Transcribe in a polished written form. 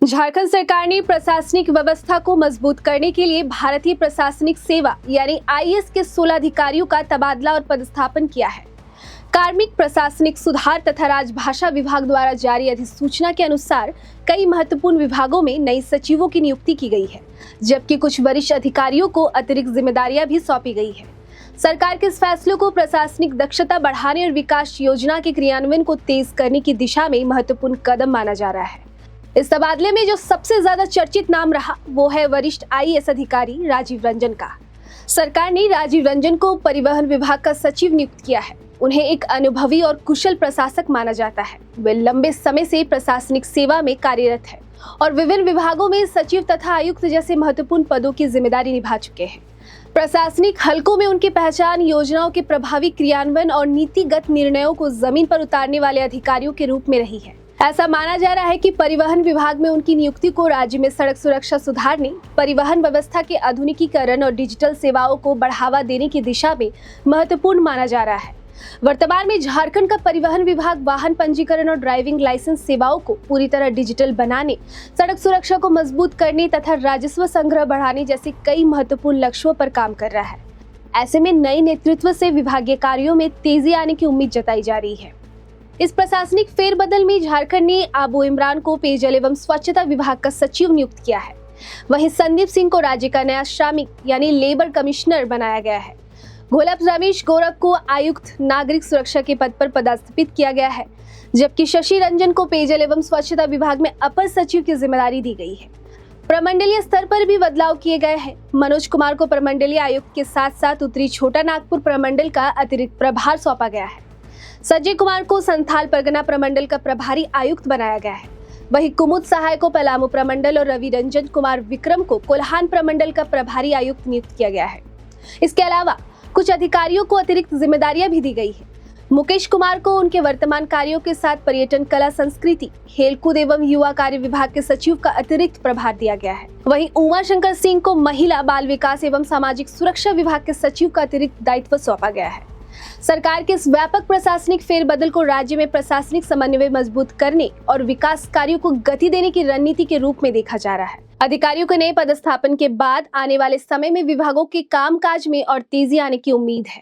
झारखंड सरकार ने प्रशासनिक व्यवस्था को मजबूत करने के लिए भारतीय प्रशासनिक सेवा यानी आईएएस के 16 अधिकारियों का तबादला और पदस्थापन किया है। कार्मिक प्रशासनिक सुधार तथा राजभाषा विभाग द्वारा जारी अधिसूचना के अनुसार कई महत्वपूर्ण विभागों में नई सचिवों की नियुक्ति की गई है, जबकि कुछ वरिष्ठ अधिकारियों को अतिरिक्त जिम्मेदारियां भी सौंपी गई है। सरकार के इस फैसले को प्रशासनिक दक्षता बढ़ाने और विकास योजना के क्रियान्वयन को तेज करने की दिशा में महत्वपूर्ण कदम माना जा रहा है। इस तबादले में जो सबसे ज्यादा चर्चित नाम रहा वो है वरिष्ठ आईएएस अधिकारी राजीव रंजन का। सरकार ने राजीव रंजन को परिवहन विभाग का सचिव नियुक्त किया है। उन्हें एक अनुभवी और कुशल प्रशासक माना जाता है। वे लंबे समय से प्रशासनिक सेवा में कार्यरत है और विभिन्न विभागों में सचिव तथा आयुक्त जैसे महत्वपूर्ण पदों की जिम्मेदारी निभा चुके हैं। प्रशासनिक हलकों में उनकी पहचान योजनाओं के प्रभावी क्रियान्वयन और नीतिगत निर्णयों को जमीन पर उतारने वाले अधिकारियों के रूप में रही है। ऐसा माना जा रहा है कि परिवहन विभाग में उनकी नियुक्ति को राज्य में सड़क सुरक्षा सुधारने, परिवहन व्यवस्था के आधुनिकीकरण और डिजिटल सेवाओं को बढ़ावा देने की दिशा में महत्वपूर्ण माना जा रहा है। वर्तमान में झारखंड का परिवहन विभाग वाहन पंजीकरण और ड्राइविंग लाइसेंस सेवाओं को पूरी तरह डिजिटल बनाने, सड़क सुरक्षा को मजबूत करने तथा राजस्व संग्रह बढ़ाने जैसे कई महत्वपूर्ण लक्ष्यों पर काम कर रहा है। ऐसे में नए नेतृत्व से विभागीय कार्यों में तेजी आने की उम्मीद जताई जा रही है। इस प्रशासनिक फेरबदल में झारखंड ने आबू इमरान को पेयजल एवं स्वच्छता विभाग का सचिव नियुक्त किया है। वहीं संदीप सिंह को राज्य का नया श्रमिक यानी लेबर कमिश्नर बनाया गया है। घोलप रमेश गोरख को आयुक्त नागरिक सुरक्षा के पद पर पदस्थापित किया गया है, जबकि शशि रंजन को पेयजल एवं स्वच्छता विभाग में अपर सचिव की जिम्मेदारी दी गई है। प्रमंडलीय स्तर पर भी बदलाव किए गए हैं। मनोज कुमार को प्रमंडलीय आयुक्त के साथ साथ उत्तरी छोटा नागपुर प्रमंडल का अतिरिक्त प्रभार सौंपा गया है। संजय कुमार को संथाल परगना प्रमंडल का प्रभारी आयुक्त बनाया गया है। वहीं कुमुद सहाय को पलामू प्रमंडल और रवि रंजन कुमार विक्रम को कोल्हान प्रमंडल का प्रभारी आयुक्त नियुक्त किया गया है। इसके अलावा कुछ अधिकारियों को अतिरिक्त जिम्मेदारियां भी दी गई है। मुकेश कुमार को उनके वर्तमान कार्यों के साथ पर्यटन, कला, संस्कृति, खेलकूद एवं युवा कार्य विभाग के सचिव का अतिरिक्त प्रभार दिया गया है। वहीं उमा शंकर सिंह को महिला, बाल विकास एवं सामाजिक सुरक्षा विभाग के सचिव का अतिरिक्त दायित्व सौंपा गया है। सरकार के इस व्यापक प्रशासनिक फेरबदल को राज्य में प्रशासनिक समन्वय मजबूत करने और विकास कार्यों को गति देने की रणनीति के रूप में देखा जा रहा है। अधिकारियों के नए पदस्थापन के बाद आने वाले समय में विभागों के कामकाज में और तेजी आने की उम्मीद है।